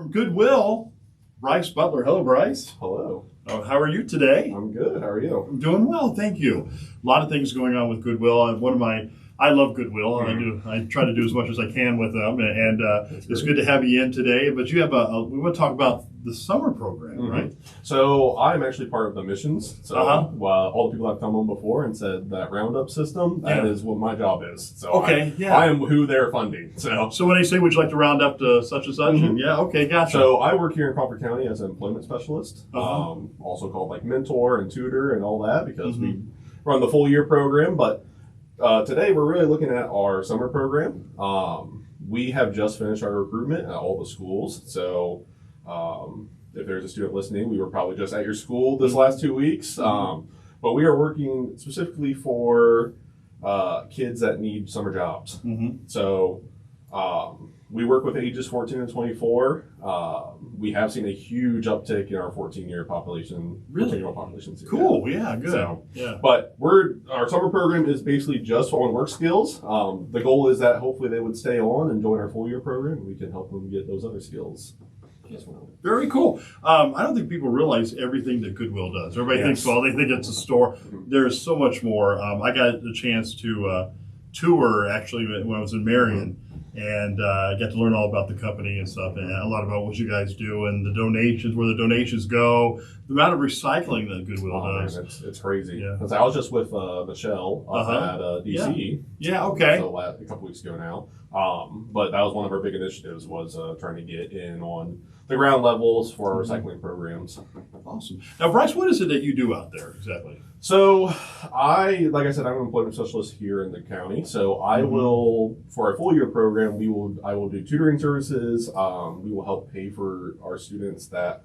from Goodwill, Bryce Butler. Hello, Bryce. Hello. How are you today? I'm good. How are you? I'm doing well, thank you. A lot of things going on with Goodwill. I love Goodwill, and I try to do as much as I can with them. And it's good to have you in today. But you have we want to talk about the summer program, right? So I'm actually part of the missions. So all the people that have come on before and said that roundup system, that is what my job is. So I am who they're funding. So when they say, would you like to round up to such and such? And gotcha. So I work here in Crawford County as an employment specialist, also called like mentor and tutor and all that, because we run the full year program. But today we're really looking at our summer program. We have just finished our recruitment at all the schools. So if there's a student listening, we were probably just at your school this last 2 weeks. But we are working specifically for kids that need summer jobs. So we work with ages 14 and 24. We have seen a huge uptick in our 14-year population. Really? 14-year-old populations. Cool. Yeah, good. So, but our summer program is basically just on work skills. The goal is that hopefully they would stay on and join our full year program, and we can help them get those other skills as well. Very cool. I don't think people realize everything that Goodwill does. Everybody thinks, well, they think it's a store. There's so much more. I got the chance to tour actually when I was in Marion. And I got to learn all about the company and stuff, and a lot about what you guys do and the donations, where the donations go, the amount of recycling that Goodwill does. Man, it's crazy. I was just with Michelle up at DC. Okay. So a couple weeks ago now. But that was one of our big initiatives, was trying to get in on the ground levels for our recycling programs. Awesome. Now, Bryce, what is it that you do out there exactly? So like I said, I'm an employment specialist here in the county. So I will, for our full year program, I will do tutoring services. We will help pay for our students that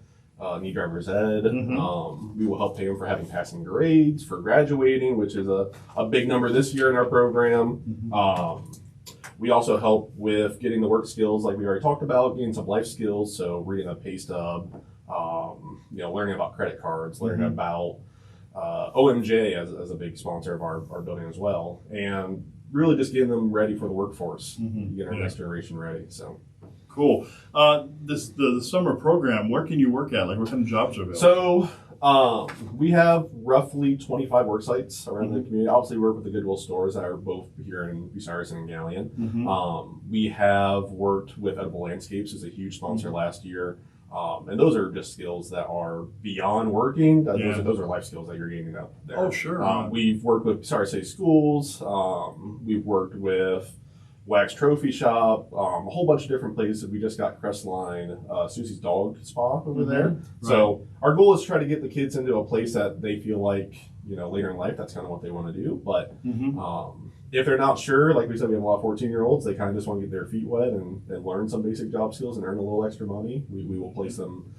need driver's ed. We will help pay them for having passing grades, for graduating, which is a big number this year in our program. We also help with getting the work skills, like we already talked about, getting some life skills. So reading a pay stub, learning about credit cards, learning about OMJ as a big sponsor of our building as well, and really just getting them ready for the workforce, get our next generation ready. So cool. The summer program, where can you work at? Like, what kind of jobs are available? So we have roughly 25 work sites around the community. Obviously, we work with the Goodwill stores that are both here in Bucyrus and in Galion. We have worked with Edible Landscapes as a huge sponsor last year. And those are just skills that are beyond working. Those are life skills that you're gaining out there. Oh, sure. We've worked with schools. We've worked with Wax Trophy Shop, a whole bunch of different places. We just got Crestline, Susie's Dog Spa over there. So our goal is to try to get the kids into a place that they feel like, later in life, that's kind of what they want to do. But if they're not sure, like we said, we have a lot of 14-year-olds, they kind of just want to get their feet wet and learn some basic job skills and earn a little extra money. We will place them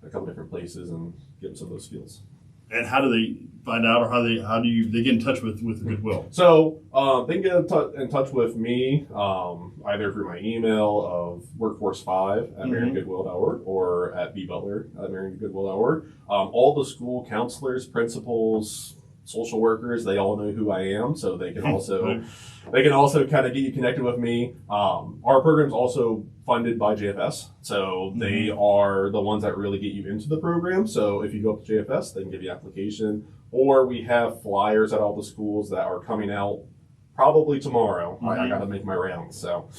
a couple different places and give them some of those skills. And how do they find out, or how do they get in touch with Goodwill? So they can get in touch with me either through my email of workforce5@mariongoodwill.org or at bbutler@mariongoodwill.org. All the school counselors, principals, social workers, they all know who I am, so they can also kind of get you connected with me. Our program's also funded by JFS, so they are the ones that really get you into the program. So if you go up to JFS, they can give you an application, or we have flyers at all the schools that are coming out probably tomorrow. I got to make my rounds, so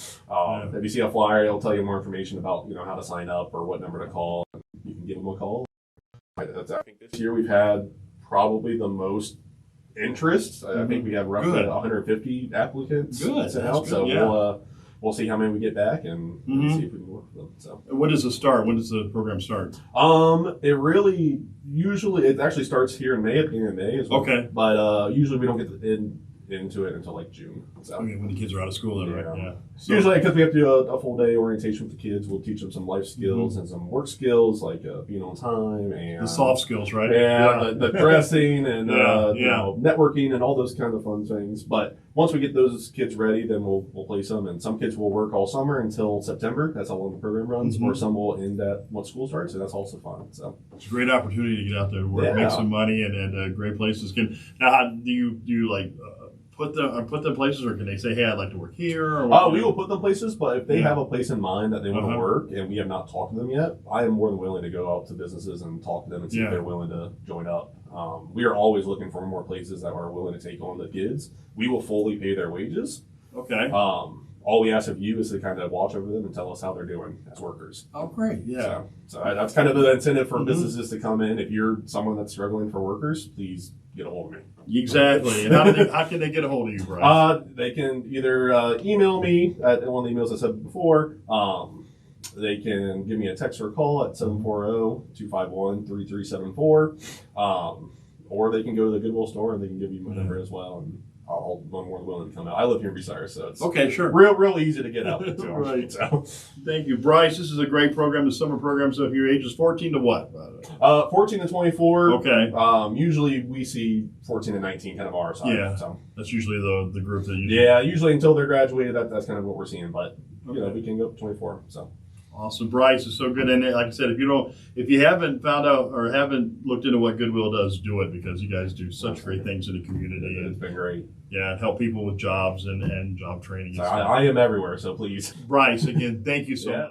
if you see a flyer, it'll tell you more information about how to sign up or what number to call. You can give them a call. I think this year we've had probably the most interest. I think we have roughly 150 applicants sent out. So we'll see how many we get back and see if we can work with them. So when does it start? When does the program start? It actually starts here in May, at the beginning of May as well. Okay. But usually we don't get into it until like June. So when the kids are out of school, then, right? Yeah. So, usually, because we have to do a full day orientation with the kids, we'll teach them some life skills and some work skills, like being on time and the soft skills, right? The dressing and networking and all those kind of fun things. But once we get those kids ready, then we'll place them. And some kids will work all summer until September. That's how long the program runs. Or some will end at once school starts, and that's also fun. So it's a great opportunity to get out there and work, make some money, and great places. Now, how do you like put them places, or can they say, hey, I'd like to work here? Or We will put them places, but if they Yeah. have a place in mind that they want to Uh-huh. work and we have not talked to them yet, I am more than willing to go out to businesses and talk to them and see Yeah. if they're willing to join up. We are always looking for more places that are willing to take on the kids. We will fully pay their wages. Okay. All we ask of you is to kind of watch over them and tell us how they're doing as workers. Oh, great. Yeah. So that's kind of the incentive for Mhm. businesses to come in. If you're someone that's struggling for workers, please get a hold of me. Exactly. And how can they get a hold of you, Bryce? They can either email me at one of the emails I said before. They can give me a text or a call at 740-251-3374. Or they can go to the Goodwill store and they can give you my number as well. And I'll be more than willing to come out. I live here in Bucyrus, so it's Okay, sure. real easy to get out to. Right. So, Thank you, Bryce. This is a great program, the summer program. So if your age is 14 to what? 14 to 24. Okay. Usually we see 14 to 19 kind of our side. Yeah. So. That's usually the group that you. Yeah, usually until they're graduated, that's kind of what we're seeing. But you know, Okay. we can go up to 24. So Awesome, Bryce is so good. And like I said, if you haven't found out or haven't looked into what Goodwill does, do it, because you guys do such great things in the community it's and been great. help people with jobs and job training. So And stuff. I am everywhere, so please. Bryce, again, thank you so Yeah. much.